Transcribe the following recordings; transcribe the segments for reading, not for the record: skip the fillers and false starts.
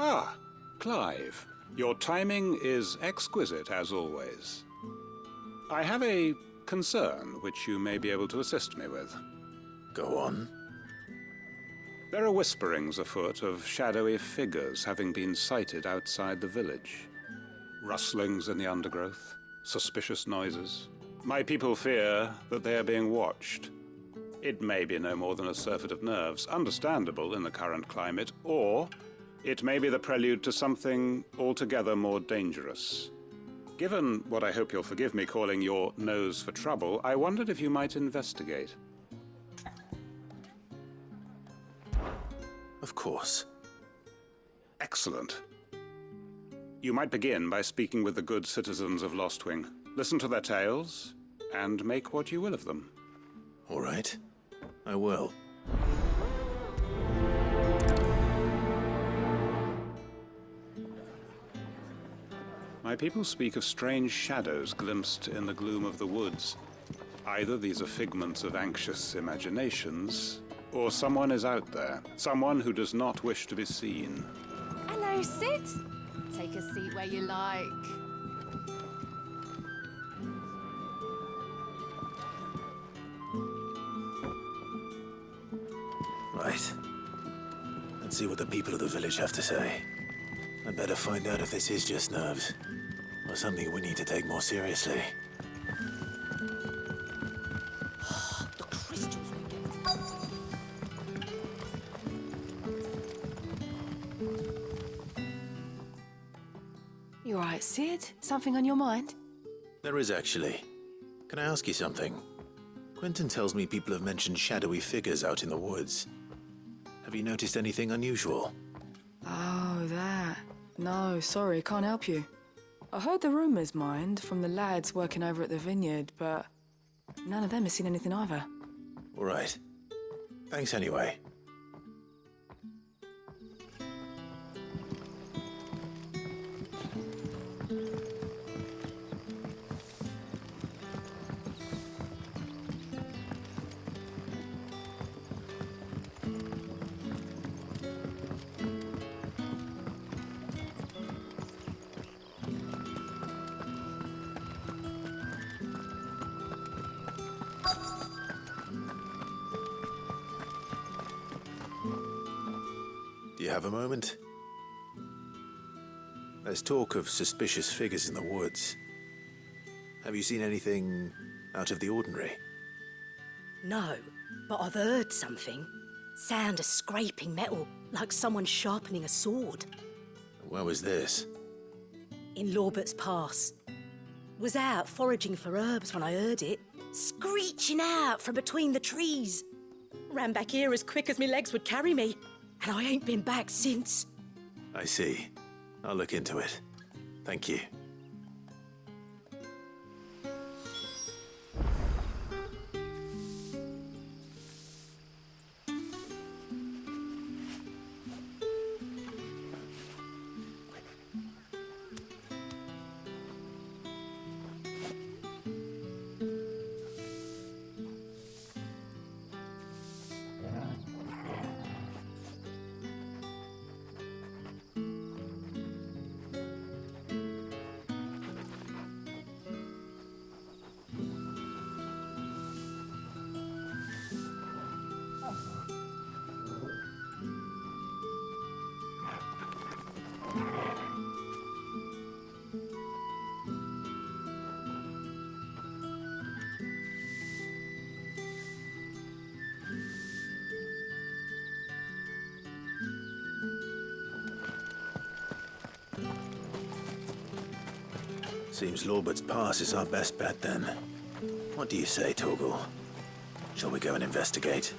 Ah, Clive. Your timing is exquisite, as always. I have a concern which you may be able to assist me with. Go on. There are whisperings afoot of shadowy figures having been sighted outside the village. Rustlings in the undergrowth, suspicious noises. My people fear that they are being watched. It may be no more than a surfeit of nerves, understandable in the current climate, or it may be the prelude to something altogether more dangerous. Given what I hope you'll forgive me calling your nose for trouble, I wondered if you might investigate. Of course. Excellent. You might begin by speaking with the good citizens of Lostwing. Listen to their tales, and make what you will of them. All right. I will. My people speak of strange shadows glimpsed in the gloom of the woods. Either these are figments of anxious imaginations, or someone is out there. Someone who does not wish to be seen. Hello, Sid. Take a seat where you like. Right. Let's see what the people of the village have to say. I'd better find out if this is just nerves, or something we need to take more seriously. The crystals we get. You all right, Sid? Something on your mind? There is actually. Can I ask you something? Quentin tells me people have mentioned shadowy figures out in the woods. Have you noticed anything unusual? Oh, that. No, sorry, can't help you. I heard the rumours, mind, from the lads working over at the vineyard, but none of them has seen anything either. All right. Thanks anyway. Do you have a moment? There's talk of suspicious figures in the woods. Have you seen anything out of the ordinary? No, but I've heard something. Sound of scraping metal, like someone sharpening a sword. Where was this? In Lorbert's Pass. Was out foraging for herbs when I heard it, screeching out from between the trees. Ran back here as quick as my legs would carry me, and I ain't been back since. I see. I'll look into it. Thank you. Seems Lorbert's Pass is our best bet then. What do you say, Torgal? Shall we go and investigate?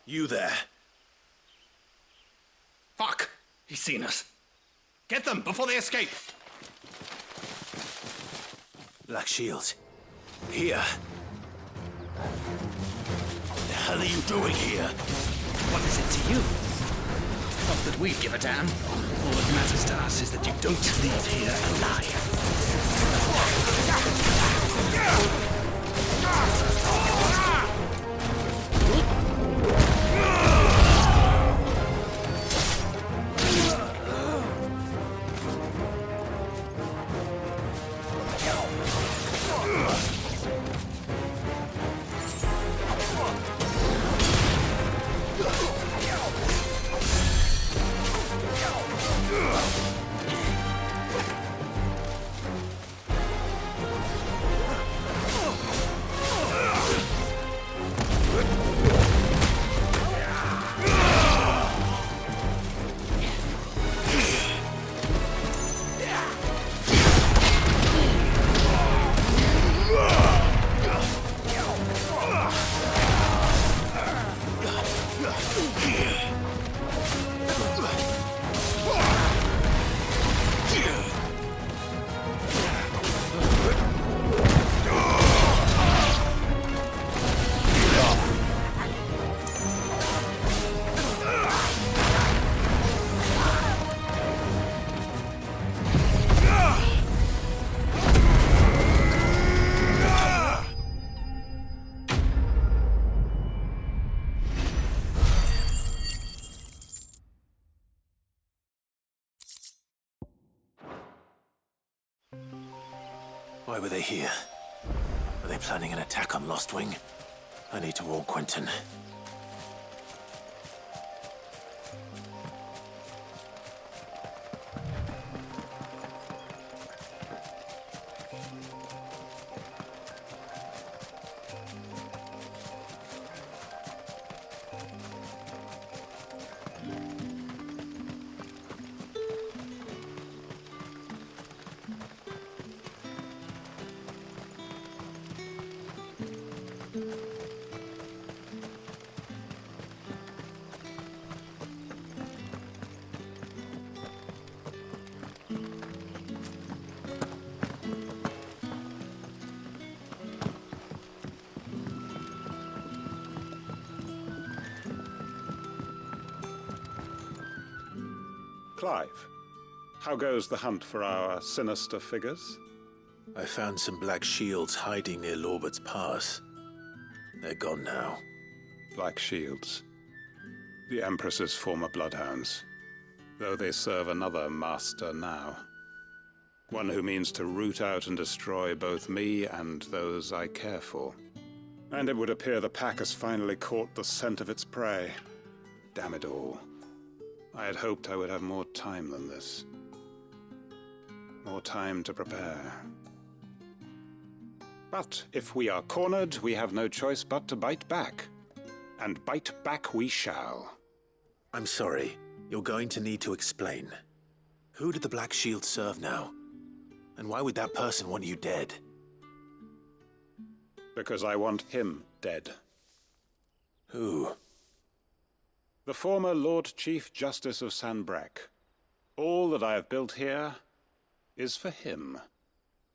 You there. Fuck! He's seen us. Get them before they escape! Black Shields. Here. What the hell are you doing here? What is it to you? Not that we give a damn. All that matters to us is that you don't leave here alive. Why were they here? Are they planning an attack on Lost Wing? I need to warn Quentin. Clive, how goes the hunt for our sinister figures? I found some Black Shields hiding near Lorbert's Pass. They're gone now. Black Shields. The Empress's former bloodhounds. Though they serve another master now. One who means to root out and destroy both me and those I care for. And it would appear the pack has finally caught the scent of its prey. Damn it all. I had hoped I would have more time than this. More time to prepare. But if we are cornered, we have no choice but to bite back. And bite back we shall. I'm sorry. You're going to need to explain. Who did the Black Shield serve now? And why would that person want you dead? Because I want him dead. Who? The former Lord Chief Justice of Sanbreque. All that I have built here is for him.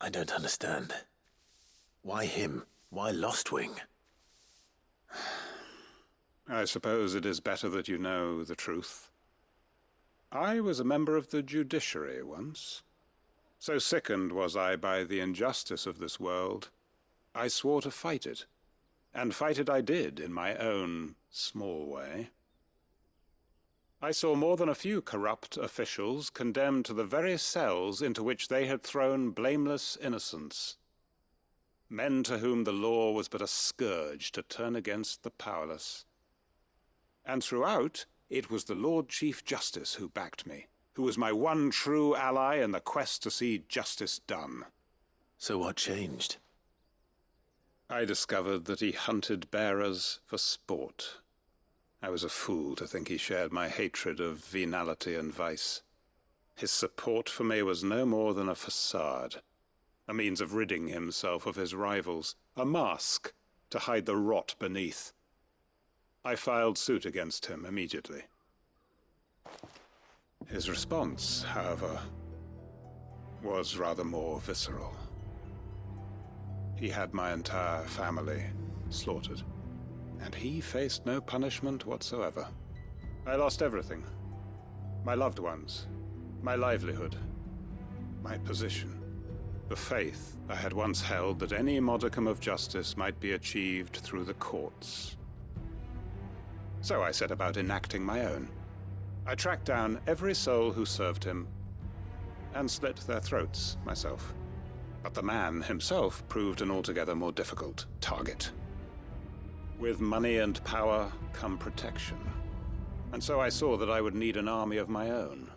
I don't understand. Why him? Why Lost Wing? I suppose it is better that you know the truth. I was a member of the judiciary once. So sickened was I by the injustice of this world, I swore to fight it. And fight it I did in my own small way. I saw more than a few corrupt officials condemned to the very cells into which they had thrown blameless innocents. Men to whom the law was but a scourge to turn against the powerless. And throughout, it was the Lord Chief Justice who backed me, who was my one true ally in the quest to see justice done. So what changed? I discovered that he hunted bearers for sport. I was a fool to think he shared my hatred of venality and vice. His support for me was no more than a facade, a means of ridding himself of his rivals, a mask to hide the rot beneath. I filed suit against him immediately. His response, however, was rather more visceral. He had my entire family slaughtered, and he faced no punishment whatsoever. I lost everything. My loved ones, my livelihood, my position, the faith I had once held that any modicum of justice might be achieved through the courts. So I set about enacting my own. I tracked down every soul who served him and slit their throats myself. But the man himself proved an altogether more difficult target. With money and power come protection. And so I saw that I would need an army of my own.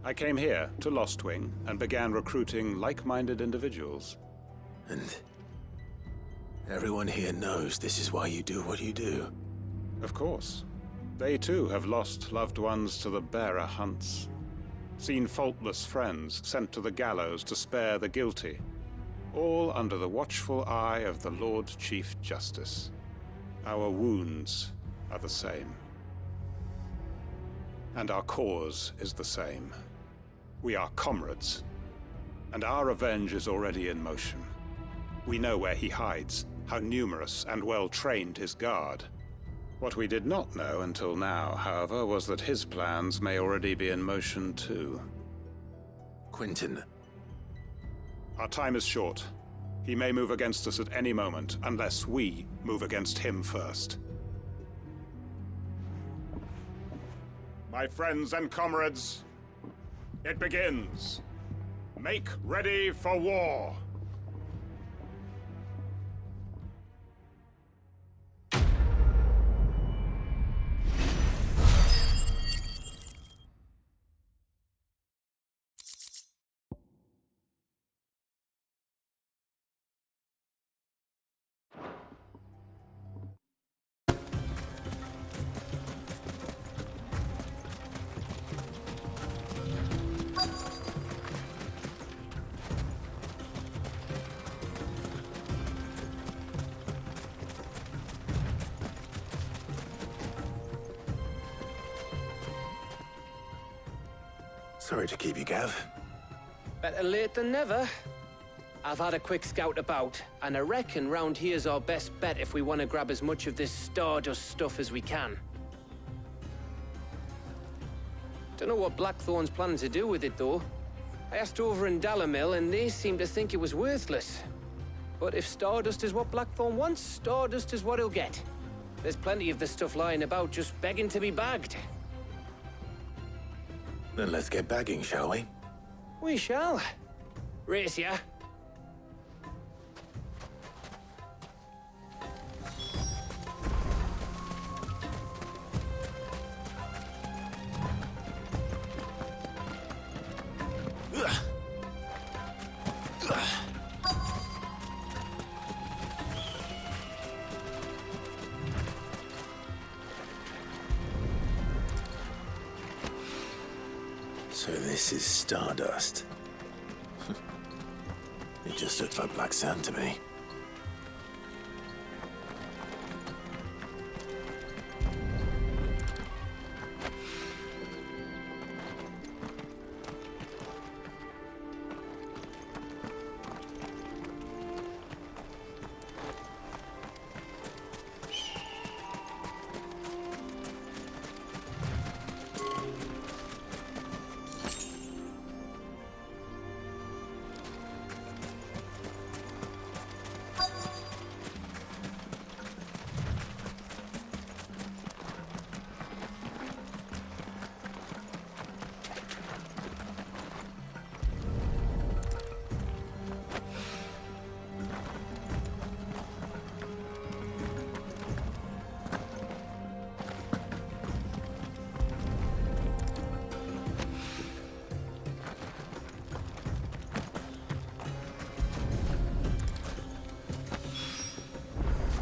I came here to Lostwing and began recruiting like-minded individuals. And everyone here knows this is why you do what you do. Of course. They too have lost loved ones to the bearer hunts. Seen faultless friends sent to the gallows to spare the guilty. All under the watchful eye of the Lord Chief Justice. Our wounds are the same. And our cause is the same. We are comrades. And our revenge is already in motion. We know where he hides, how numerous and well-trained his guard. What we did not know until now, however, was that his plans may already be in motion too. Quentin. Our time is short. He may move against us at any moment, unless we move against him first. My friends and comrades, it begins. Make ready for war. Sorry to keep you, Gav. Better late than never. I've had a quick scout about, and I reckon round here's our best bet if we want to grab as much of this Stardust stuff as we can. Don't know what Blackthorn's planning to do with it, though. I asked over in Dalamil, and they seem to think it was worthless. But if Stardust is what Blackthorn wants, Stardust is what he'll get. There's plenty of this stuff lying about, just begging to be bagged. Then let's get bagging, shall we? We shall. Race ya. So this is Stardust. It just looks like black sand to me.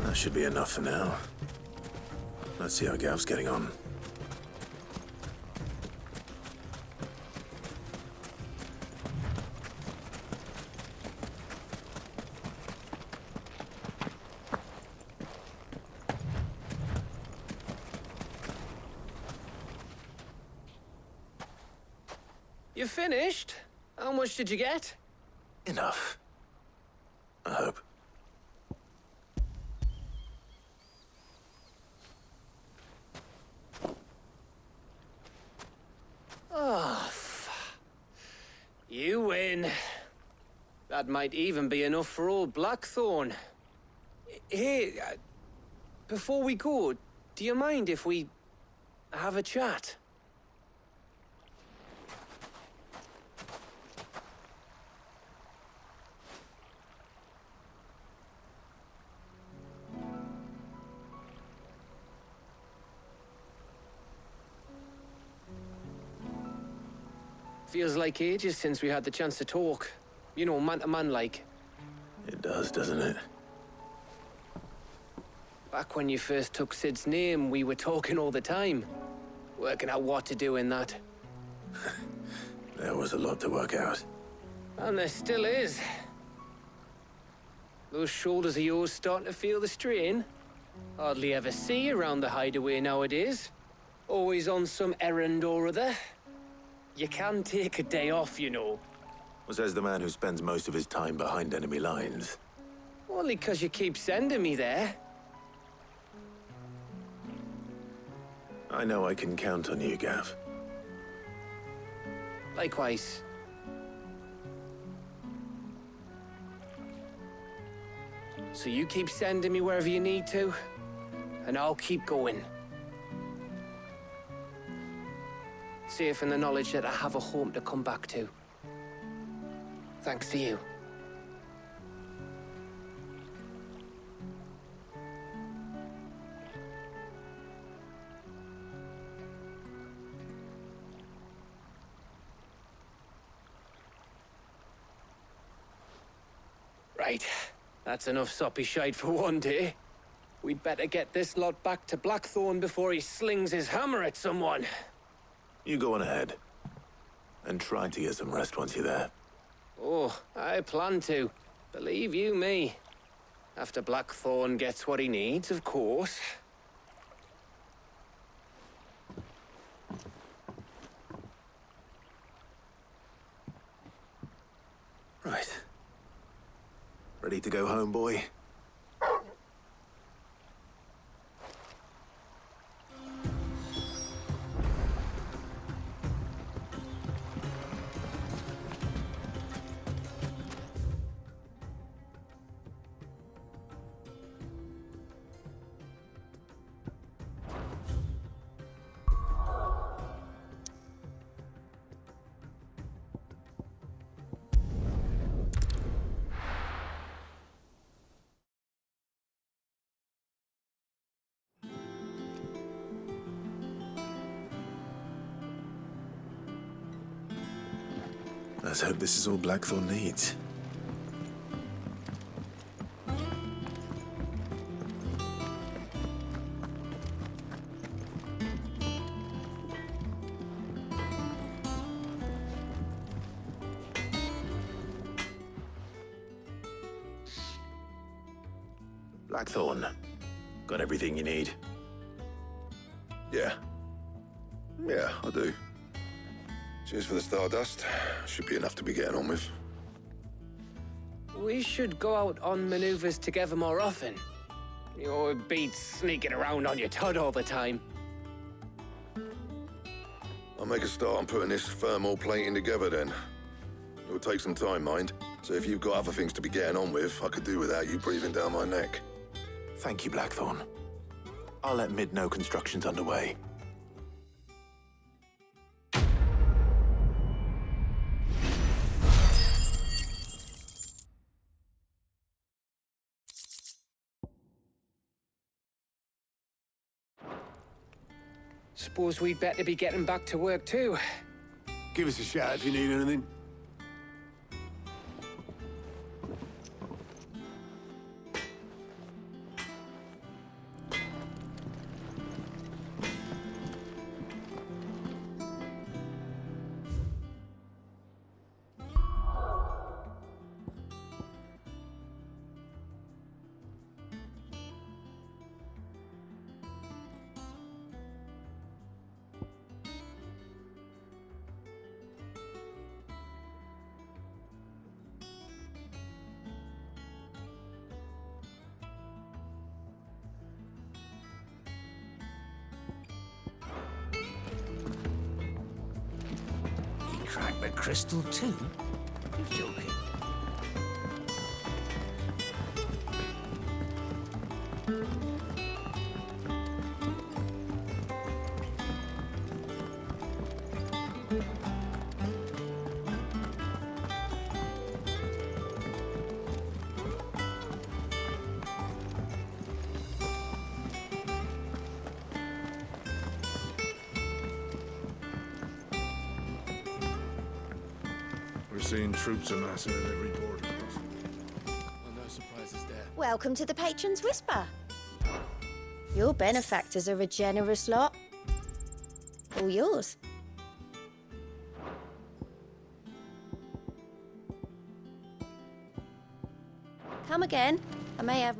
That should be enough for now. Let's see how Gav's getting on. You finished? How much did you get? Enough. I hope. Oh, you win. That might even be enough for old Blackthorn. Hey, before we go, do you mind if we have a chat? Feels like ages since we had the chance to talk. You know, man to man like. It does, doesn't it? Back when you first took Sid's name, we were talking all the time. Working out what to do in that. There was a lot to work out. And there still is. Those shoulders of yours starting to feel the strain. Hardly ever see you around the hideaway nowadays. Always on some errand or other. You can take a day off, you know. Says the man who spends most of his time behind enemy lines. Only 'cause you keep sending me there. I know I can count on you, Gav. Likewise. So you keep sending me wherever you need to, and I'll keep going. Safe in the knowledge that I have a home to come back to. Thanks to you. Right. That's enough soppy shite for one day. We'd better get this lot back to Blackthorn before he slings his hammer at someone. You go on ahead. And try to get some rest once you're there. Oh, I plan to. Believe you me. After Blackthorn gets what he needs, of course. Right. Ready to go home, boy? Let's hope this is all Blackthorn needs. Blackthorn, got everything you need? Yeah, I do. Cheers for the Stardust. Should be enough to be getting on with. We should go out on maneuvers together more often. You're beat sneaking around on your Todd all the time. I'll make a start on putting this thermal plating together then. It'll take some time, mind. So if you've got other things to be getting on with, I could do without you breathing down my neck. Thank you, Blackthorn. I'll let Mid know construction's underway. Suppose we'd better be getting back to work too. Give us a shout if you need anything. crack the crystal too? You're joking. We're seeing troops amassing at every port. Well, no surprises there. Welcome to the Patron's Whisper. Your benefactors are a generous lot. All yours. Come again. I may have...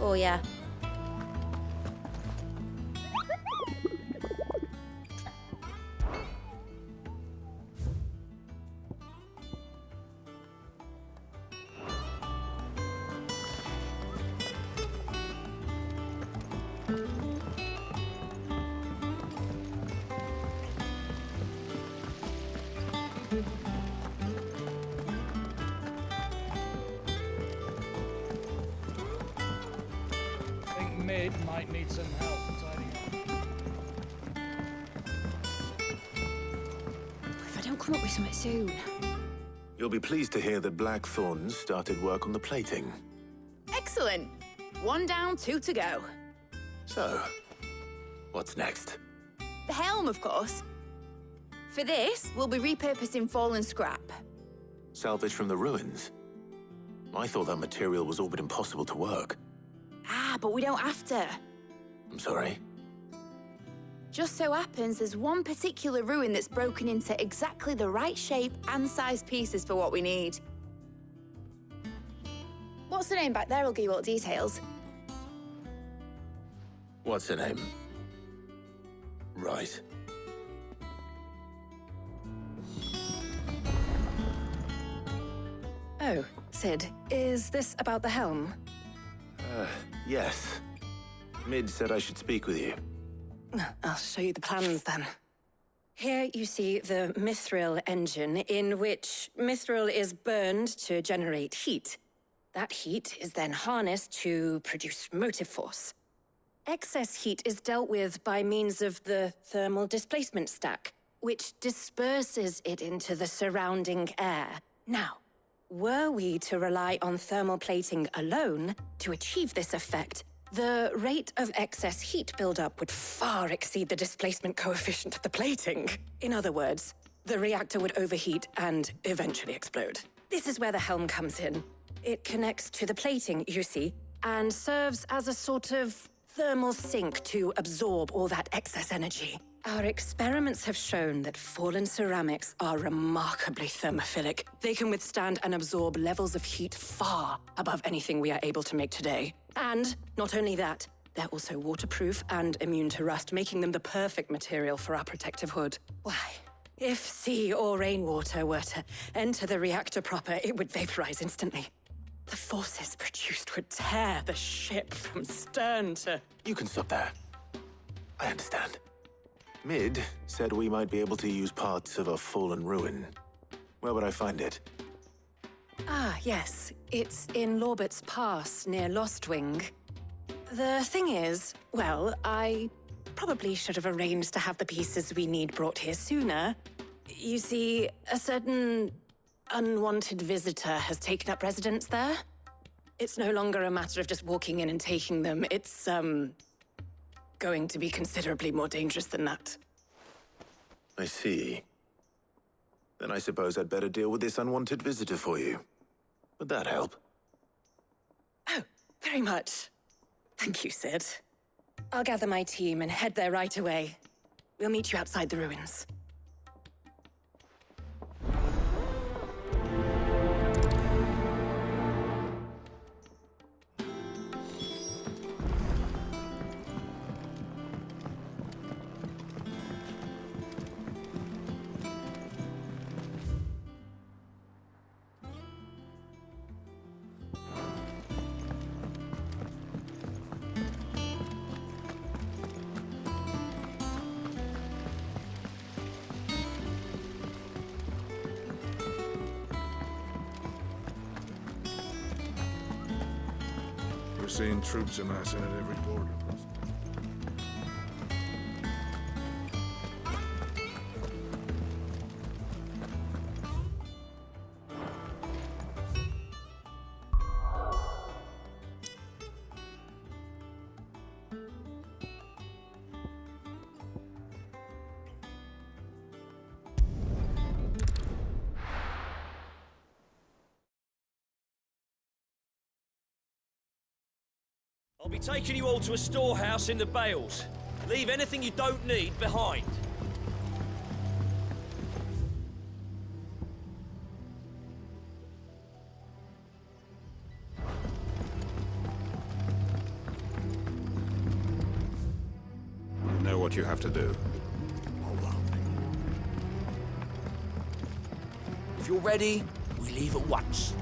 for ya. Mid might need some help tidying up. If I don't come up with something soon. You'll be pleased to hear that Blackthorn's started work on the plating. Excellent. 1 down, 2 to go. So, what's next? The helm, of course. For this, we'll be repurposing fallen scrap. Salvage from the ruins? I thought that material was all but impossible to work. Ah, but we don't have to. I'm sorry. Just so happens there's one particular ruin that's broken into exactly the right shape and size pieces for what we need. What's the name back there? I'll give you all the details. What's her name? Right. Oh, Sid, is this about the helm? Yes. Mid said I should speak with you. I'll show you the plans then. Here you see the mithril engine, in which mithril is burned to generate heat. That heat is then harnessed to produce motive force. Excess heat is dealt with by means of the thermal displacement stack, which disperses it into the surrounding air. Now, were we to rely on thermal plating alone to achieve this effect, the rate of excess heat buildup would far exceed the displacement coefficient of the plating. In other words, the reactor would overheat and eventually explode. This is where the helm comes in. It connects to the plating, you see, and serves as a sort of thermal sink to absorb all that excess energy. Our experiments have shown that fallen ceramics are remarkably thermophilic. They can withstand and absorb levels of heat far above anything we are able to make today. And not only that, they're also waterproof and immune to rust, making them the perfect material for our protective hood. Why? If sea or rainwater were to enter the reactor proper, it would vaporize instantly. The forces produced would tear the ship from stern to... You can stop there. I understand. Mid said we might be able to use parts of a fallen ruin. Where would I find it? Ah, yes. It's in Lorbert's Pass, near Lostwing. The thing is, well, I probably should have arranged to have the pieces we need brought here sooner. You see, a certain unwanted visitor has taken up residence there. It's no longer a matter of just walking in and taking them. It's, going to be considerably more dangerous than that. I see. Then I suppose I'd better deal with this unwanted visitor for you. Would that help? Oh, very much. Thank you, Sid. I'll gather my team and head there right away. We'll meet you outside the ruins. seen troops amassing at every border post. I'll be taking you all to a storehouse in the Bales. Leave anything you don't need behind. You know what you have to do. If you're ready, we leave at once.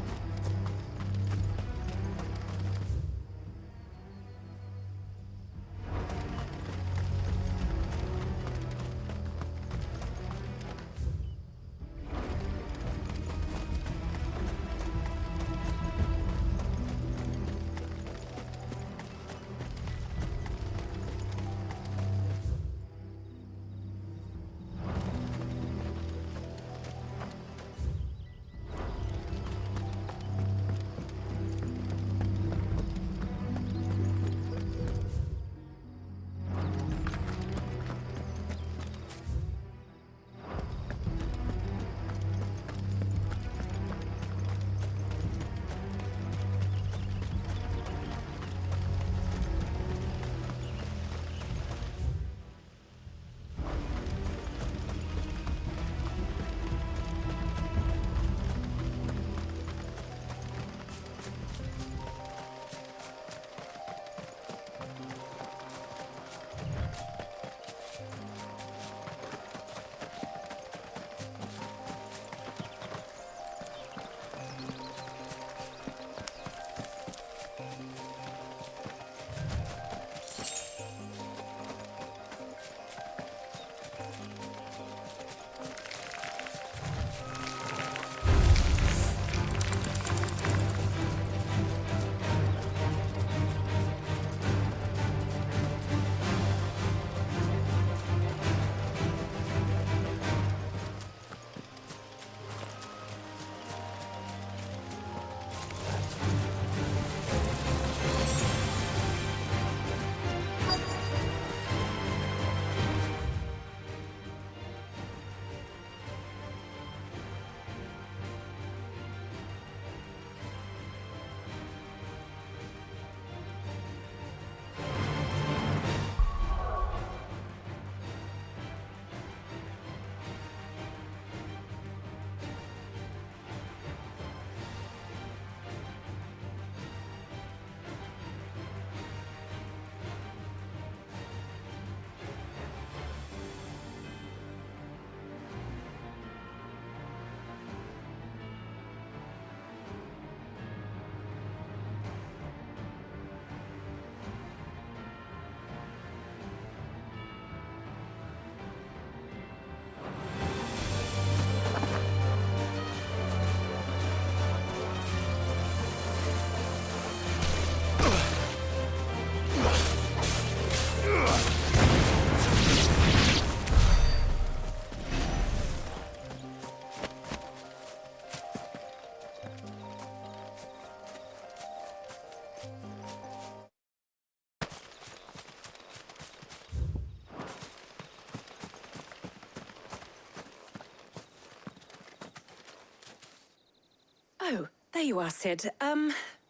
Oh, there you are, Sid.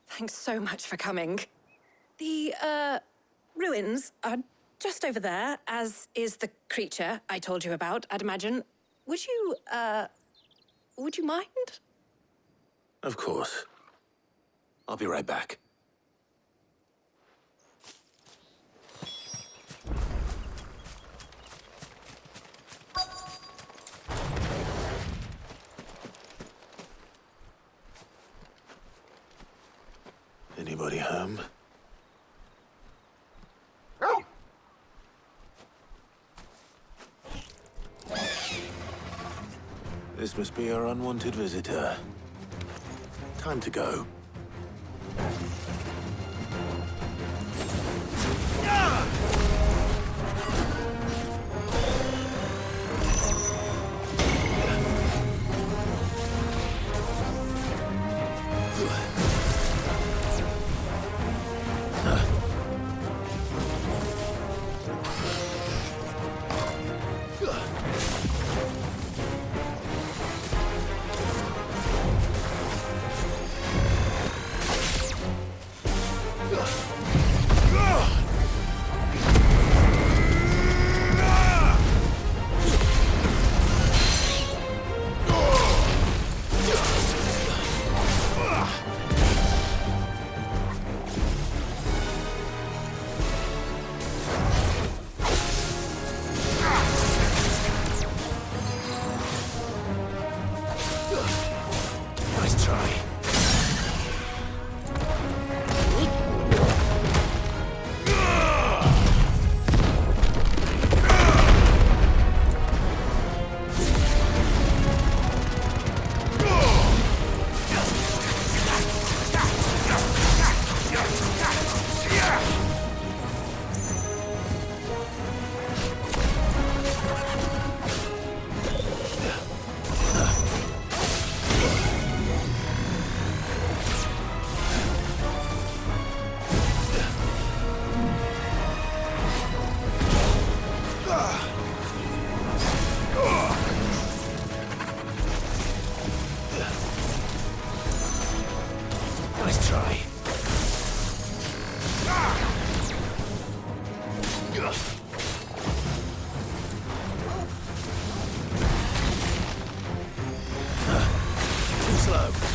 Thanks so much for coming. The, ruins are just over there, as is the creature I told you about, I'd imagine. Would you mind? Of course. I'll be right back. Anybody home? This must be our unwanted visitor. Time to go. slow.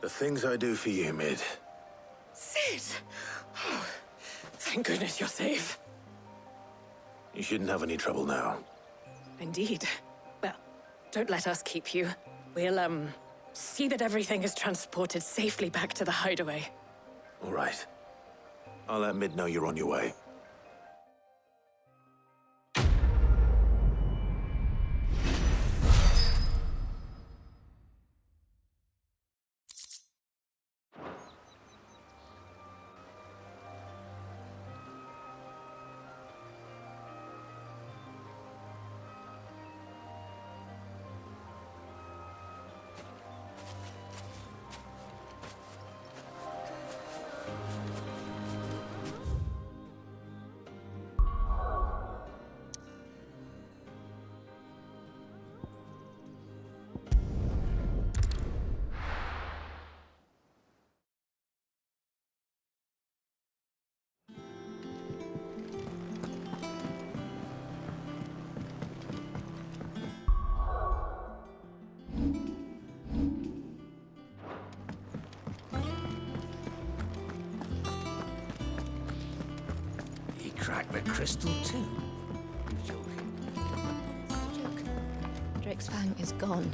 The things I do for you, Mid. Sid! Oh, thank goodness you're safe. You shouldn't have any trouble now. Indeed. Well, don't let us keep you. We'll, see that everything is transported safely back to the hideaway. All right. I'll let Mid know you're on your way. Crack the crystal too. Joke. Drake's fang is gone.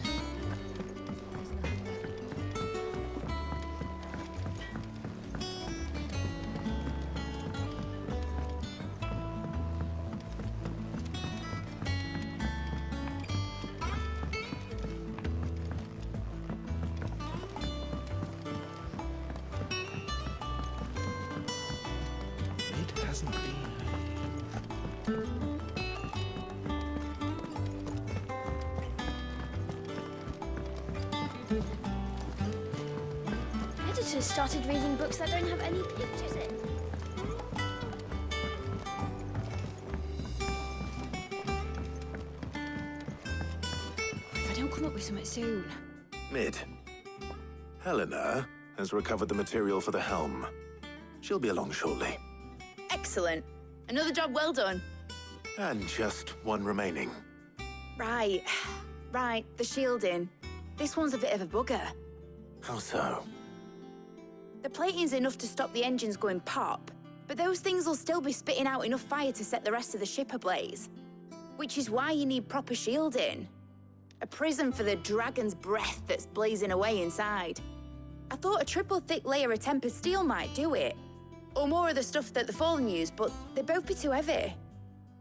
It hasn't been. Editors started reading books that don't have any pictures in. If I don't come up with something soon. Mid. Helena has recovered the material for the helm. She'll be along shortly. Excellent. Another job well done. And just one remaining. Right. Right, the shielding. This one's a bit of a bugger. How so? The plating's enough to stop the engines going pop, but those things will still be spitting out enough fire to set the rest of the ship ablaze. Which is why you need proper shielding. A prison for the dragon's breath that's blazing away inside. I thought a triple thick layer of tempered steel might do it. Or more of the stuff that the Fallen use, but they'd both be too heavy.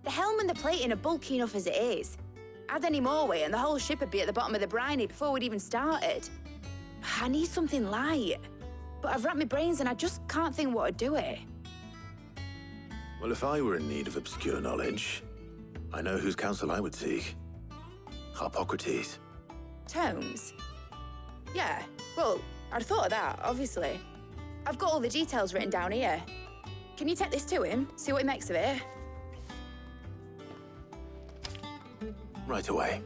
The helm and the plating are bulky enough as it is. Add any more weight and the whole ship would be at the bottom of the briny before we'd even started. I need something light. But I've racked my brains and I just can't think what would do it. Well, if I were in need of obscure knowledge, I know whose counsel I would seek. Harpocrates. Tomes? Yeah, well, I'd thought of that, obviously. I've got all the details written down here. Can you take this to him, see what he makes of it? Right away.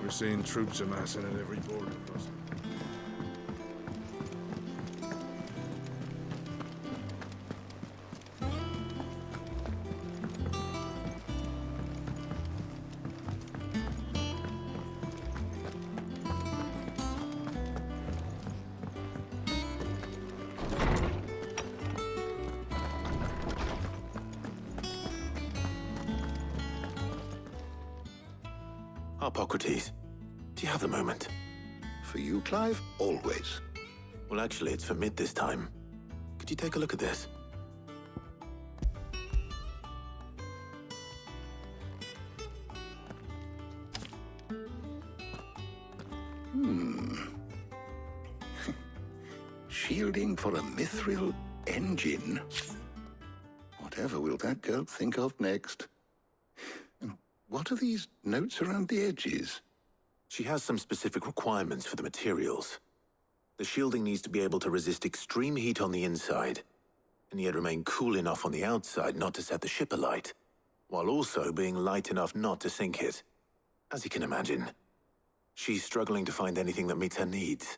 We're seeing troops amassing at every border crossing. Hippocrates, do you have the moment? For you, Clive, always. Well, actually, it's for mid this time. Could you take a look at this? Shielding for a mithril engine. Whatever will that girl think of next? And what are these notes around the edges? She has some specific requirements for the materials. The shielding needs to be able to resist extreme heat on the inside, and yet remain cool enough on the outside not to set the ship alight, while also being light enough not to sink it. As you can imagine, she's struggling to find anything that meets her needs.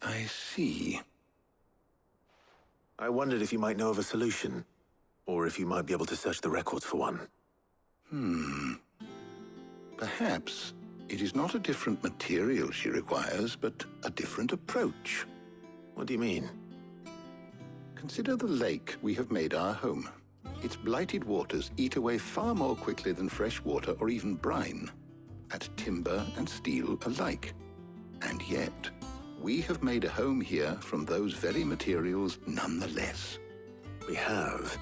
I see. I wondered if you might know of a solution, or if you might be able to search the records for one. Perhaps it is not a different material she requires, but a different approach. What do you mean? Consider the lake we have made our home. Its blighted waters eat away far more quickly than fresh water or even brine, at timber and steel alike. And yet, we have made a home here from those very materials nonetheless. We have.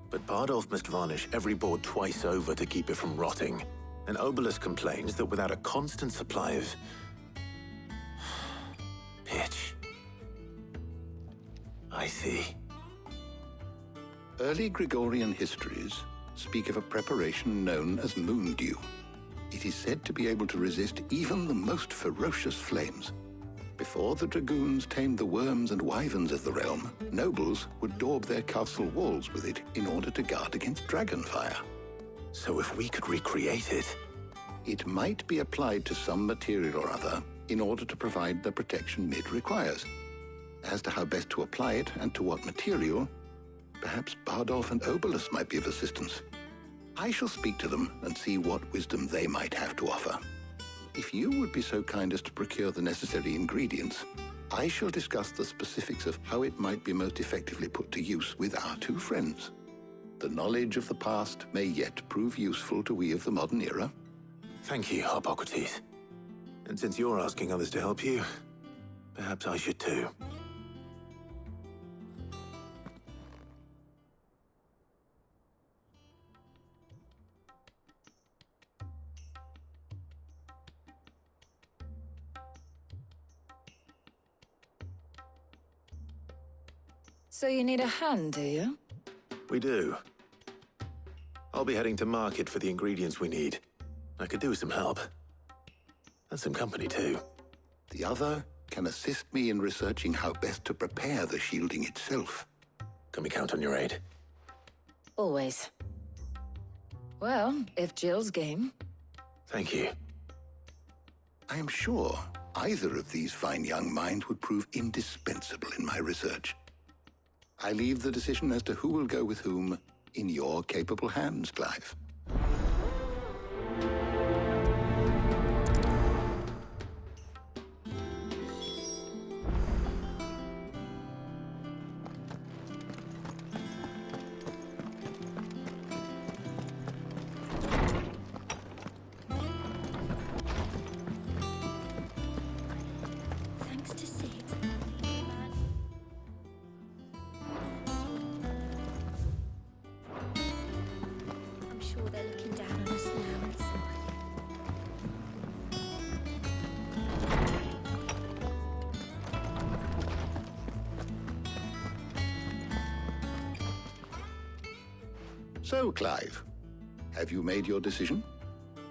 But Bardolph must varnish every board twice over to keep it from rotting. And Obelus complains that without a constant supply of pitch. I see. Early Gregorian histories speak of a preparation known as moon dew. It is said to be able to resist even the most ferocious flames. Before the dragoons tamed the worms and wyverns of the realm, nobles would daub their castle walls with it in order to guard against dragonfire. So if we could recreate it... It might be applied to some material or other in order to provide the protection Mid requires. As to how best to apply it and to what material, perhaps Bardolph and Obelus might be of assistance. I shall speak to them and see what wisdom they might have to offer. If you would be so kind as to procure the necessary ingredients, I shall discuss the specifics of how it might be most effectively put to use with our two friends. The knowledge of the past may yet prove useful to we of the modern era. Thank you, Hippocrates. And since you're asking others to help you, perhaps I should too. So you need a hand, do you? We do. I'll be heading to market for the ingredients we need. I could do with some help. And some company, too. The other can assist me in researching how best to prepare the shielding itself. Can we count on your aid? Always. Well, if Jill's game. Thank you. I am sure either of these fine young minds would prove indispensable in my research. I leave the decision as to who will go with whom in your capable hands, Clive. Thanks to Sid. I'm sure they're looking down on us now and smiling. So, Clive, have you made your decision?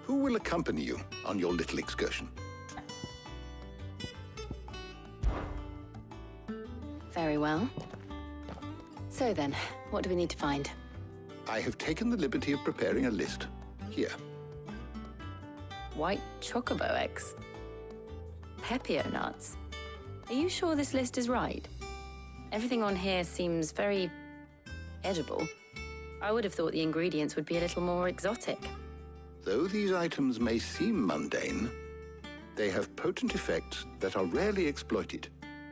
Who will accompany you on your little excursion? Very well. So then, what do we need to find? I have taken the liberty of preparing a list. Here. White chocobo eggs. Pepio nuts. Are you sure this list is right? Everything on here seems very edible. I would have thought the ingredients would be a little more exotic. Though these items may seem mundane, they have potent effects that are rarely exploited,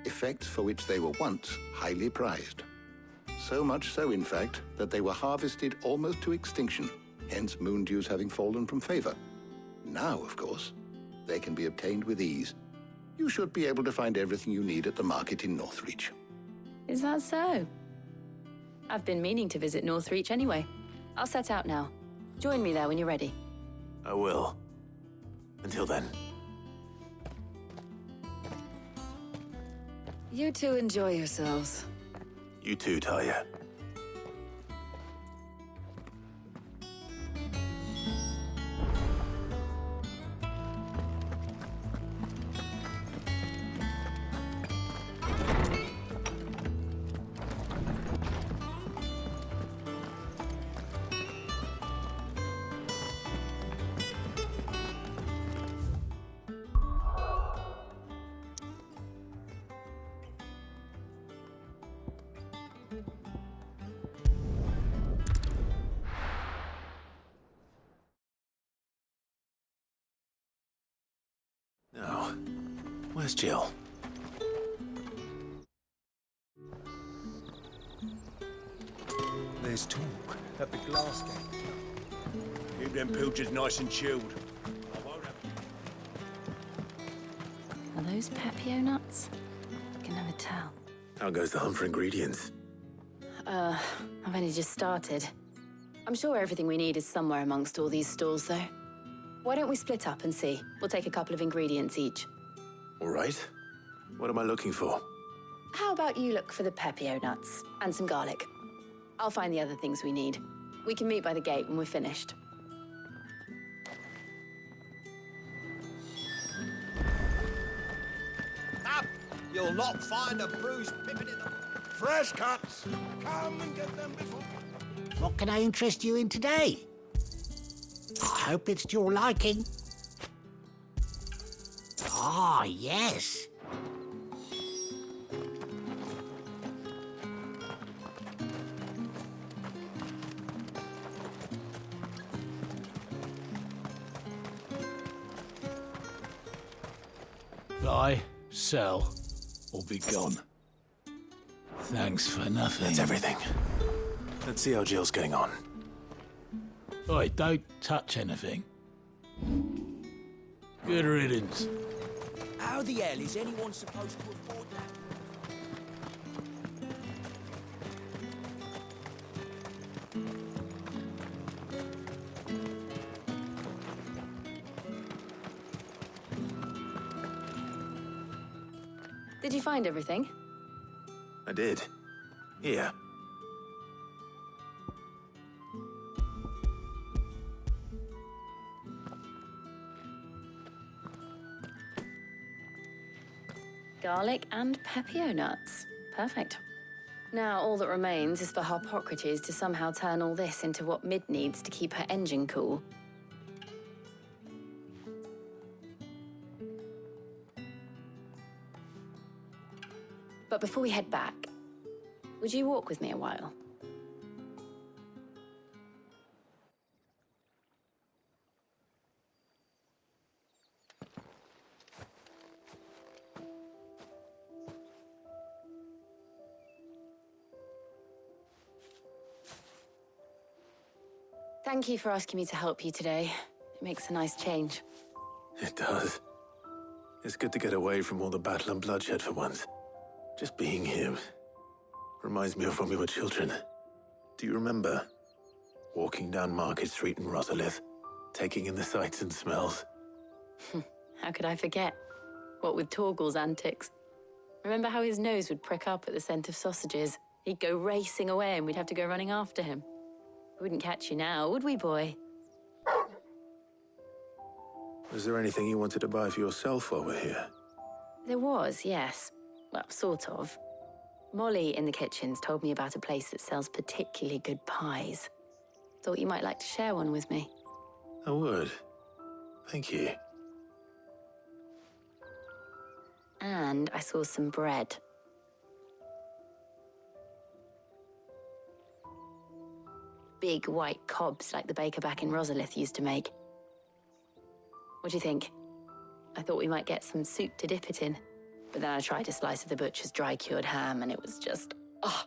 effects for which they were once highly prized. So much so, in fact, that they were harvested almost to extinction, hence moon dews having fallen from favor. Now, of course, they can be obtained with ease. You should be able to find everything you need at the market in Northreach. Is that so? I've been meaning to visit Northreach anyway. I'll set out now. Join me there when you're ready. I will. Until then. You two enjoy yourselves. You too, Talia. Now, where's Jill? There's talk at the glass gate. Keep them pilchards nice and chilled. Are those Papio nuts? I can never tell. How goes the hunt for ingredients? I've only just started. I'm sure everything we need is somewhere amongst all these stalls, though. Why don't we split up and see? We'll take a couple of ingredients each. All right. What am I looking for? How about you look for the Papio nuts and some garlic? I'll find the other things we need. We can meet by the gate when we're finished. Up! You'll not find a bruised pippin in the... Fresh cuts! Come and get them before... What can I interest you in today? I hope it's to your liking. Ah, yes. Buy, sell, or be gone. Thanks for nothing. That's everything. Let's see how Jill's getting on. Oi, don't touch anything. Good riddance. How the hell is anyone supposed to afford that? Did you find everything? I did. Here. Garlic and Papio nuts. Perfect. Now all that remains is for Harpocrates to somehow turn all this into what Mid needs to keep her engine cool. But before we head back, would you walk with me a while? Thank you for asking me to help you today. It makes a nice change. It does. It's good to get away from all the battle and bloodshed for once. Just being here reminds me of when we were children. Do you remember? Walking down Market Street in Rosalith, taking in the sights and smells. How could I forget? What with Torgal's antics. Remember how his nose would prick up at the scent of sausages? He'd go racing away and we'd have to go running after him. We wouldn't catch you now, would we, boy? Was there anything you wanted to buy for yourself while we're here? There was, yes. Well, sort of. Molly in the kitchens told me about a place that sells particularly good pies. Thought you might like to share one with me. I would. Thank you. And I saw some bread. Big white cobs like the baker back in Rosalith used to make. What do you think? I thought we might get some soup to dip it in. But then I tried a slice of the butcher's dry-cured ham and it was just... oh.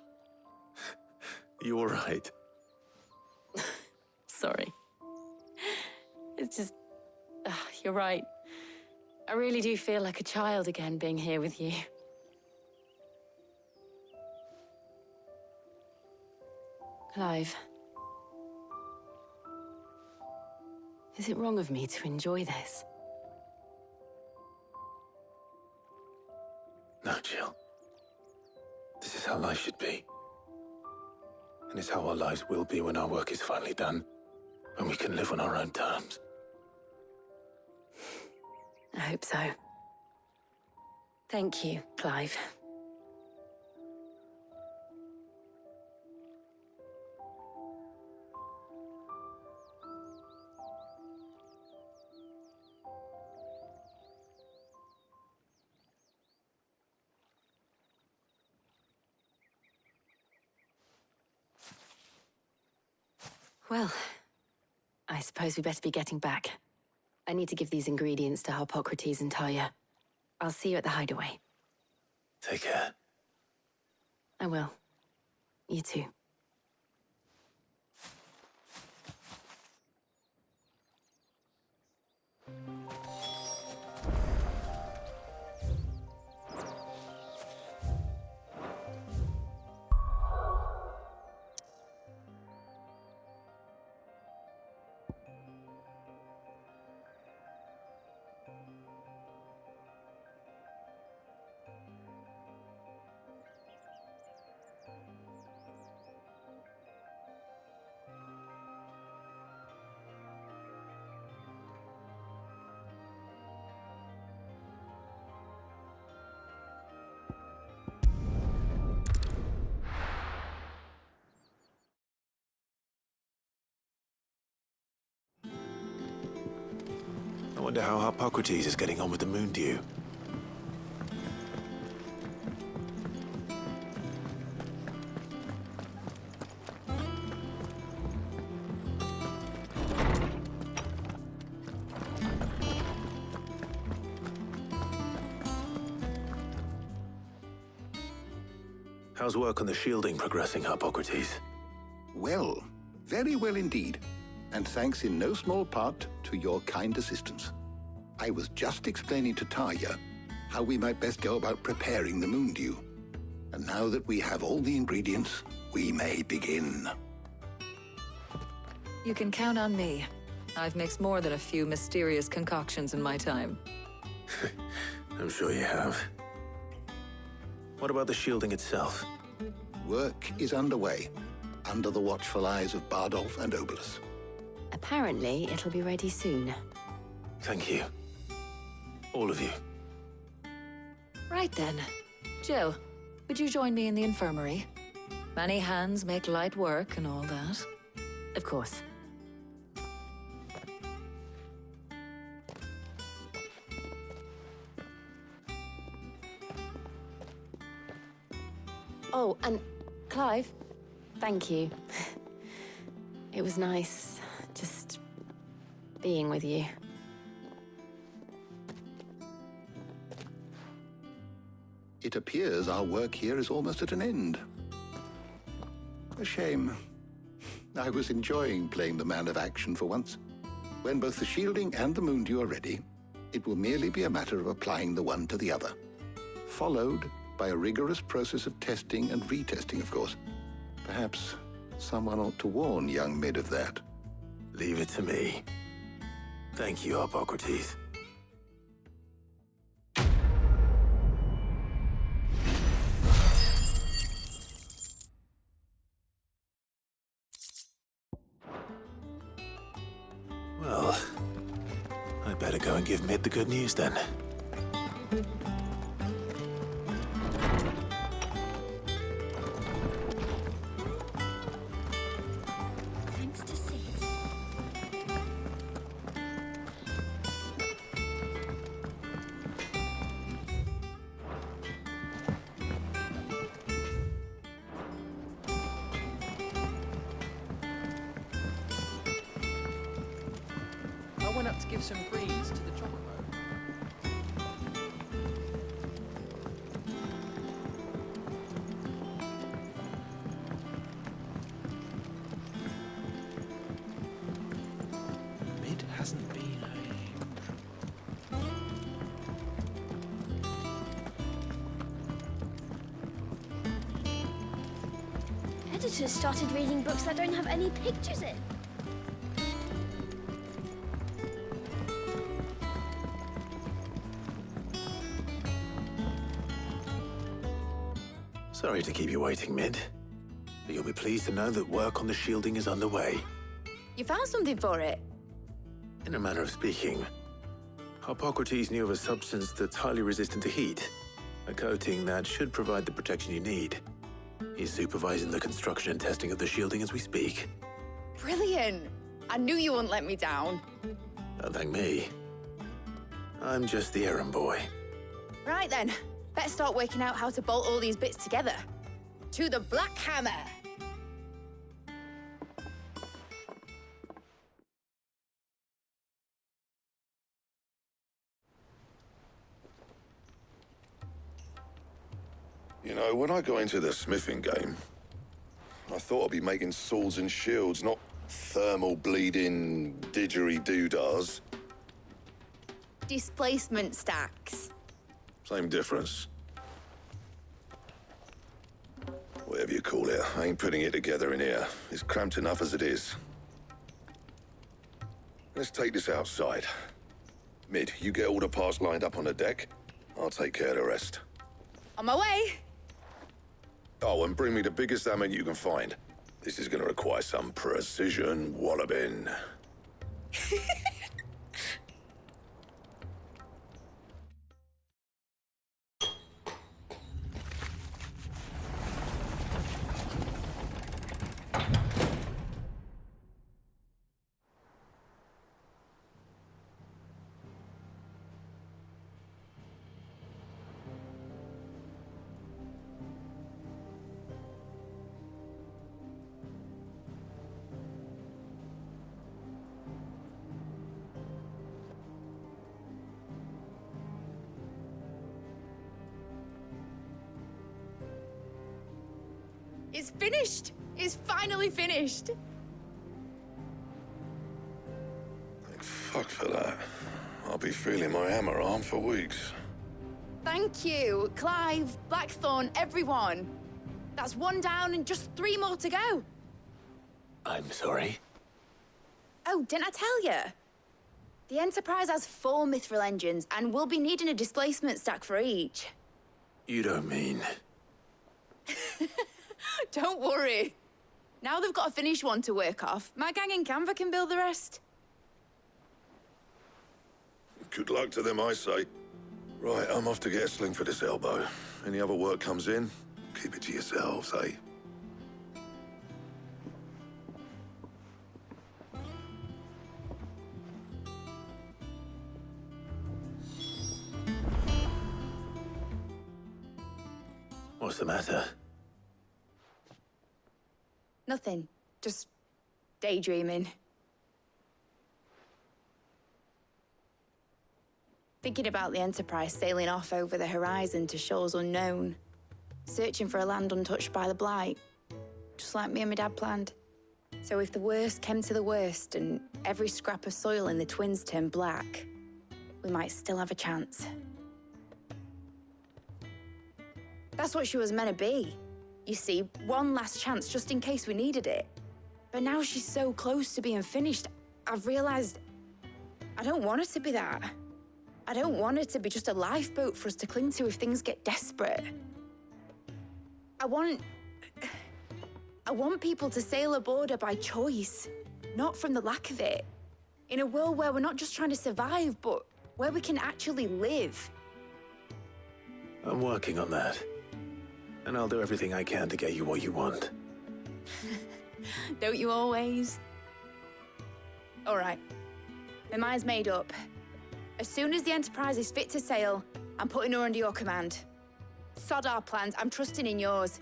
You all right? Sorry. It's just... you're right. I really do feel like a child again being here with you. Clive. Is it wrong of me to enjoy this? No, Jill. This is how life should be. And it's how our lives will be when our work is finally done. When we can live on our own terms. I hope so. Thank you, Clive. Well, I suppose we better be getting back. I need to give these ingredients to Harpocrates and Tarja. I'll see you at the hideaway. Take care. I will. You too. I wonder how Harpocrates is getting on with the moon dew. How's work on the shielding progressing, Harpocrates? Well, very well indeed. And thanks in no small part to your kind assistance. I was just explaining to Tarja how we might best go about preparing the moon dew. And now that we have all the ingredients, we may begin. You can count on me. I've mixed more than a few mysterious concoctions in my time. I'm sure you have. What about the shielding itself? Work is underway, under the watchful eyes of Bardolph and Obolus. Apparently, it'll be ready soon. Thank you. All of you. Right then. Jill, would you join me in the infirmary? Many hands make light work and all that. Of course. Oh, and Clive, thank you. It was nice, just being with you. It appears our work here is almost at an end. A shame. I was enjoying playing the man of action for once. When both the shielding and the moon dew are ready, it will merely be a matter of applying the one to the other. Followed by a rigorous process of testing and retesting, of course. Perhaps someone ought to warn young Mid of that. Leave it to me. Thank you, Harpocrates. Well, I'd better go and give Mid the good news then. Thanks to Sid. I went up to give some greens to the chocolate boat. Mid hasn't Editors started reading books that don't have any pictures in. Sorry to keep you waiting, Mid. But you'll be pleased to know that work on the shielding is underway. You found something for it? In a manner of speaking, Hippocrates knew of a substance that's highly resistant to heat, a coating that should provide the protection you need. He's supervising the construction and testing of the shielding as we speak. Brilliant! I knew you wouldn't let me down. Don't thank me. I'm just the errand boy. Right then, better start working out how to bolt all these bits together. To the Black Hammer! You know, when I got into the smithing game, I thought I'd be making swords and shields, not thermal bleeding didgeridoo-dahs. Displacement stacks. Same difference. Whatever you call it, I ain't putting it together in here. It's cramped enough as it is. Let's take this outside. Mid, you get all the parts lined up on the deck. I'll take care of the rest. On my way! Oh, and bring me the biggest hammer you can find. This is gonna require some precision walloping. It's finished! It's finally finished! Thank fuck for that. I'll be feeling my hammer arm for weeks. Thank you, Clive, Blackthorn, everyone. That's one down and just 3 more to go. I'm sorry. Oh, didn't I tell you? The Enterprise has 4 mithril engines, and we'll be needing a displacement stack for each. You don't mean... Don't worry. Now they've got a finished one to work off. My gang in Canva can build the rest. Good luck to them, I say. Right, I'm off to get a sling for this elbow. Any other work comes in, keep it to yourselves, eh? What's the matter? Nothing. Just daydreaming. Thinking about the Enterprise sailing off over the horizon to shores unknown, searching for a land untouched by the Blight, just like me and my dad planned. So if the worst came to the worst and every scrap of soil in the Twins turned black, we might still have a chance. That's what she was meant to be. You see, one last chance just in case we needed it. But now she's so close to being finished, I've realized I don't want her to be that. I don't want her to be just a lifeboat for us to cling to if things get desperate. I want people to sail aboard her by choice, not from the lack of it. In a world where we're not just trying to survive, but where we can actually live. I'm working on that. And I'll do everything I can to get you what you want. Don't you always? All right. My mind's made up. As soon as the Enterprise is fit to sail, I'm putting her under your command. Sod our plans, I'm trusting in yours.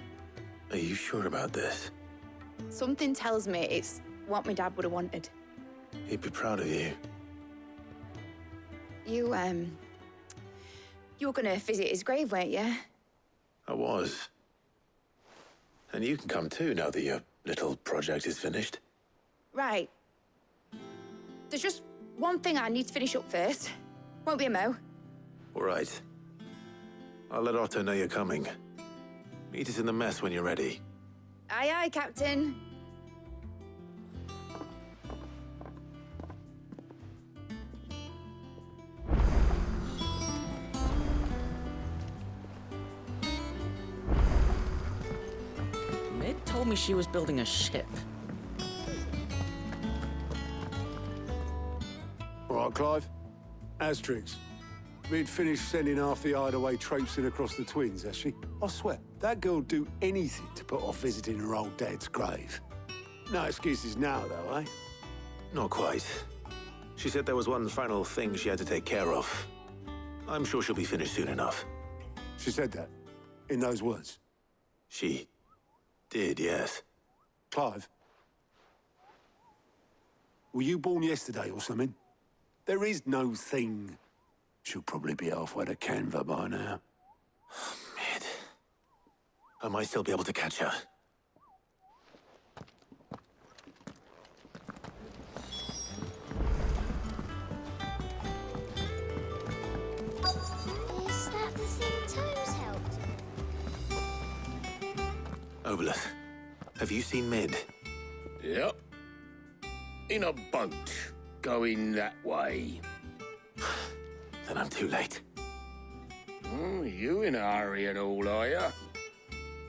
Are you sure about this? Something tells me it's what my dad would have wanted. He'd be proud of you. You were gonna visit his grave, weren't you? I was. And you can come too now that your little project is finished. Right. There's just one thing I need to finish up first. Won't be a mo. All right. I'll let Otto know you're coming. Meet us in the mess when you're ready. Aye, aye, Captain. Mid told me she was building a ship. All right, Clive. Asterix. We'd finished sending half the hideaway traipsing across the twins, has she? I swear, that girl'd do anything to put off visiting her old dad's grave. No excuses now, though, eh? Not quite. She said there was one final thing she had to take care of. I'm sure she'll be finished soon enough. She said that? In those words? She did, yes. Clive? Were you born yesterday or something? There is no thing. She'll probably be halfway to Canva by now. Mid. I might still be able to catch her. Is that the thing Toes helped? Obolus, have you seen Mid? Yep. In a boat, going that way. Then I'm too late. You in a hurry and all, are you?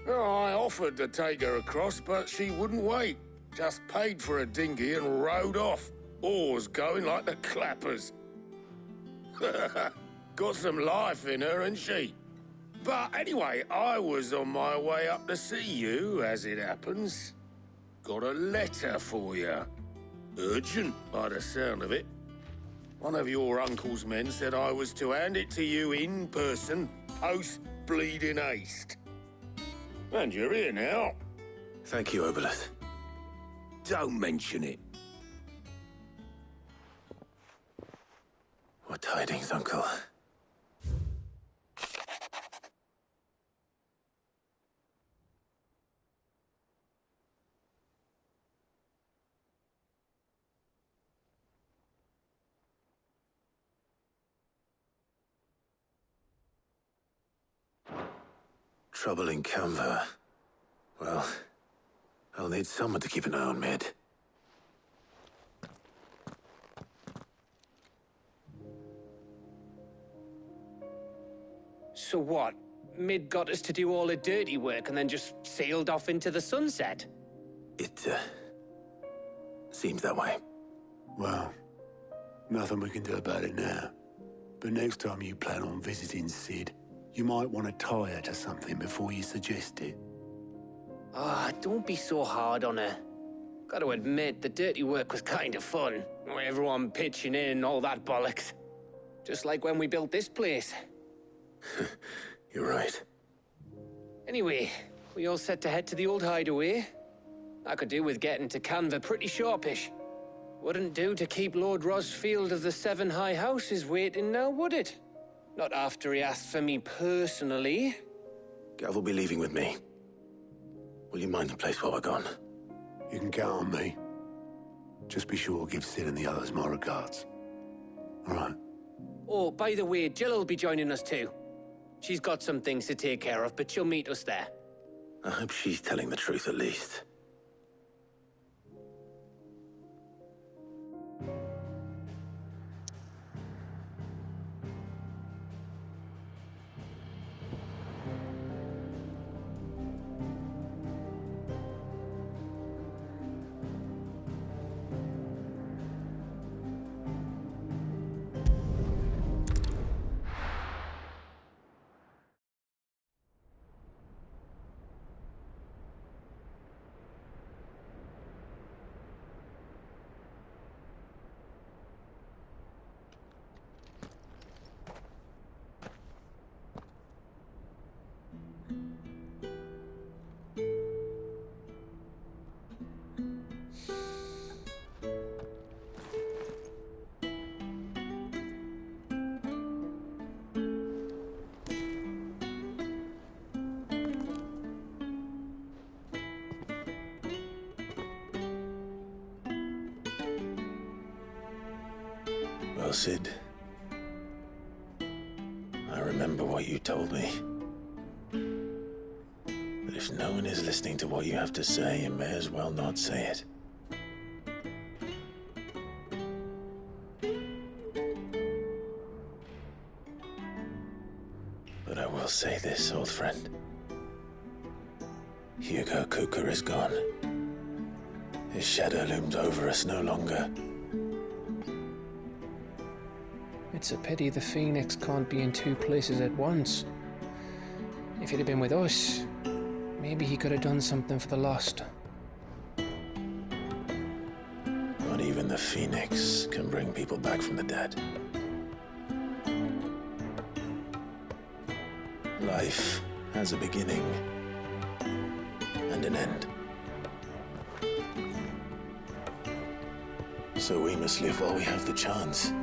Oh, I offered to take her across, but she wouldn't wait. Just paid for a dinghy and rowed off. Oars going like the clappers. Got some life in her, ain't she? But anyway, I was on my way up to see you, as it happens. Got a letter for you. Urgent, by the sound of it. One of your uncle's men said I was to hand it to you in person, post-bleeding haste. And you're here now. Thank you, Obolus. Don't mention it. What tidings, Uncle? Trouble in Canva. Well, I'll need someone to keep an eye on Mid. So what? Mid got us to do all the dirty work and then just sailed off into the sunset? It, seems that way. Well, nothing we can do about it now. But next time you plan on visiting Sid, you might want to tie her to something before you suggest it. Ah, don't be so hard on her. Gotta admit, the dirty work was kind of fun. Everyone pitching in and all that bollocks. Just like when we built this place. You're right. Anyway, we all set to head to the old hideaway. I could do with getting to Canva pretty sharpish. Wouldn't do to keep Lord Rosfield of the Seven High Houses waiting now, would it? Not after he asked for me personally. Gav will be leaving with me. Will you mind the place while we're gone? You can count on me. Just be sure to give Sid and the others my regards. All right? Oh, by the way, Jill will be joining us too. She's got some things to take care of, but she'll meet us there. I hope she's telling the truth at least. Well, Sid, I remember what you told me. The But if no one is listening to what you have to say, you may as well not say it. But I will say this, old friend. Hugo Kuka is gone. His shadow looms over us no longer. It's a pity the Phoenix can't be in two places at once. If he'd have been with us, maybe he could have done something for the Lost. Not even the Phoenix can bring people back from the dead. Life has a beginning and an end. So we must live while we have the chance.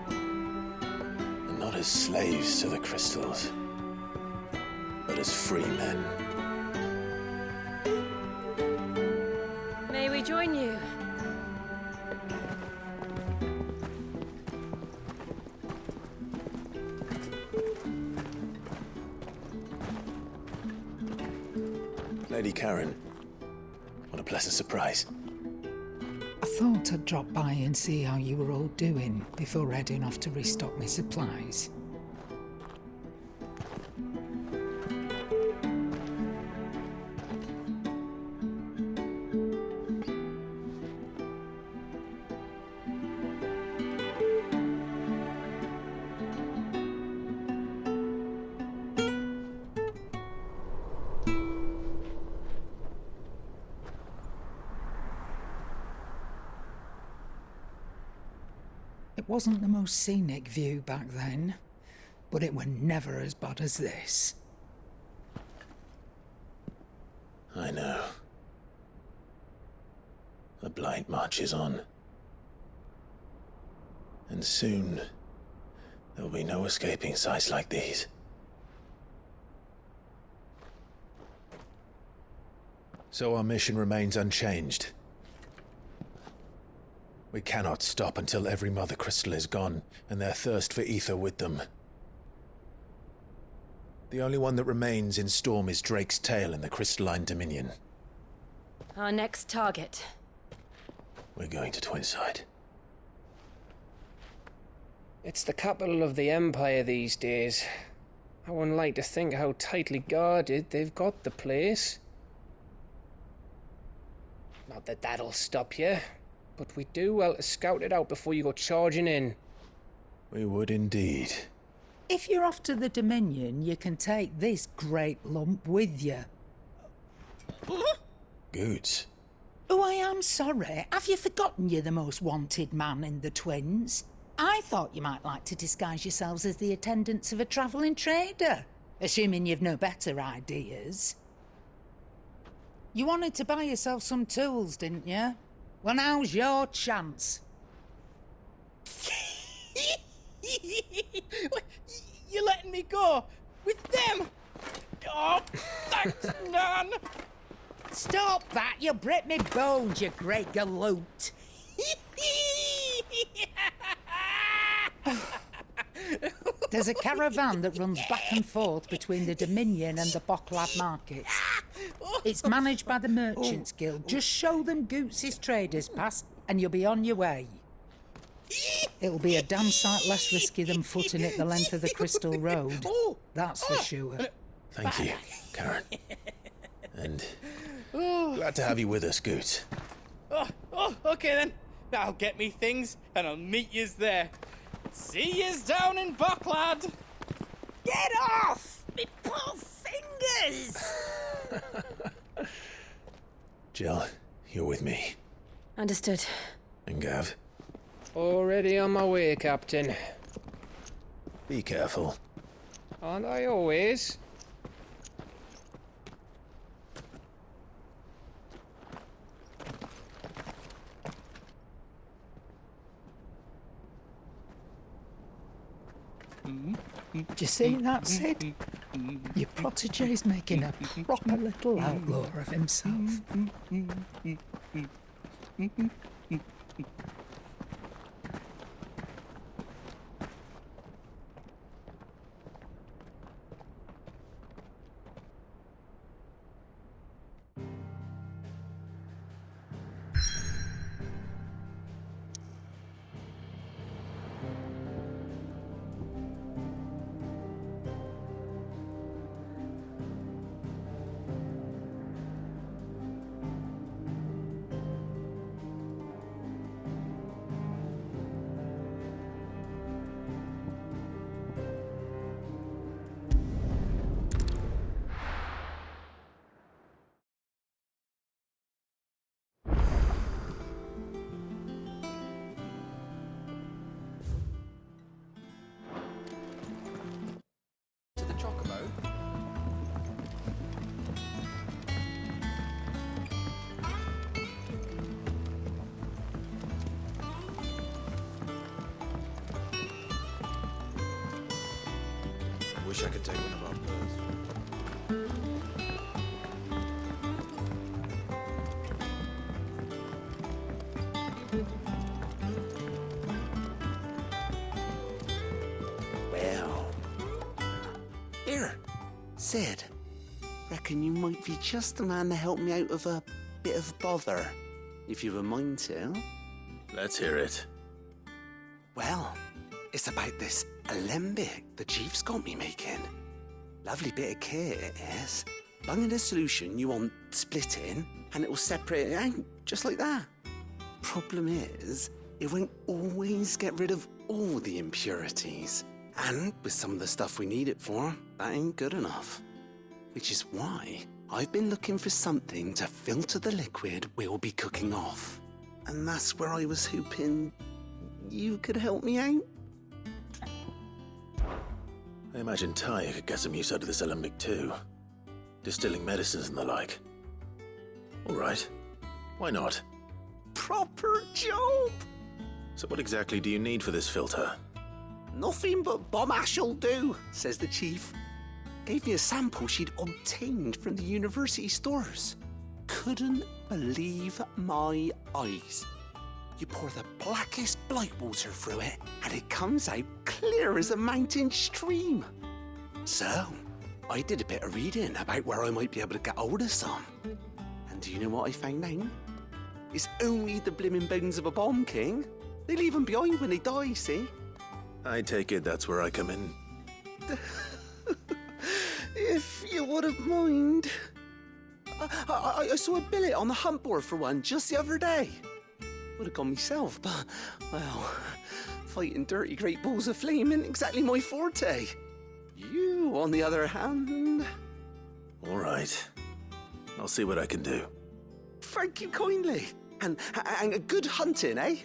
And not as slaves to the crystals, but as free men. May we join you? Lady Karen, what a pleasant surprise. I thought I'd drop by and see how you were all doing before heading off to restock my supplies. It wasn't the most scenic view back then, but it were never as bad as this. I know. The blight marches on. And soon, there will be no escaping sights like these. So our mission remains unchanged. We cannot stop until every Mother Crystal is gone, and their thirst for ether with them. The only one that remains in Storm is Drake's Tail in the Crystalline Dominion. Our next target. We're going to Twinside. It's the capital of the Empire these days. I wouldn't like to think how tightly guarded they've got the place. Not that that'll stop you. But we do well to scout it out before you go charging in. We would indeed. If you're off to the Dominion, you can take this great lump with you. Goods. Oh, I am sorry. Have you forgotten you're the most wanted man in the Twins? I thought you might like to disguise yourselves as the attendants of a travelling trader, assuming you've no better ideas. You wanted to buy yourself some tools, didn't you? Well, now's your chance. You're letting me go? With them? Oh, thanks, Nan! Stop that! You'll break me bones, you great galoot! There's a caravan that runs back and forth between the Dominion and the Bocklad markets. It's managed by the Merchants Guild. Just show them Goots' traders pass and you'll be on your way. It'll be a damn sight less risky than footing it the length of the Crystal Road. That's for sure. Thank you, Karen. And glad to have you with us, Goots. Okay then. I'll get me things and I'll meet yous there. See yous down in Bocklad. Get off! Me poor fingers! Jill, you're with me. Understood. And Gav? Already on my way, Captain. Be careful. Aren't I always? Do you see that, Sid? Your protege's making a proper little outlaw of himself. could take one of our birds. Well. Here, Sid. Reckon you might be just the man to help me out of a bit of bother, if you've a mind to. Let's hear it. Well, it's about this alembic the chief's got me making. Lovely bit of kit it is. Bung in a solution you want splitting, and it will separate it out, just like that. Problem is, it won't always get rid of all the impurities. And with some of the stuff we need it for, that ain't good enough. Which is why I've been looking for something to filter the liquid we'll be cooking off. And that's where I was hoping you could help me out. I imagine Ty could get some use out of this alembic too. Distilling medicines and the like. All right. Why not? Proper job! So what exactly do you need for this filter? Nothing but bomb ash'll do, says the chief. Gave me a sample she'd obtained from the university stores. Couldn't believe my eyes. You pour the blackest blight water through it, and it comes out clear as a mountain stream. So, I did a bit of reading about where I might be able to get hold of some. And do you know what I found out? It's only the blimmin' bones of a bomb king. They leave them behind when they die, see? I take it that's where I come in. If you wouldn't mind. I saw a billet on the hunt board for one just the other day. Would have gone myself, but, well, fighting dirty great balls of flame isn't exactly my forte. You, on the other hand... All right. I'll see what I can do. Thank you kindly. And good hunting, eh?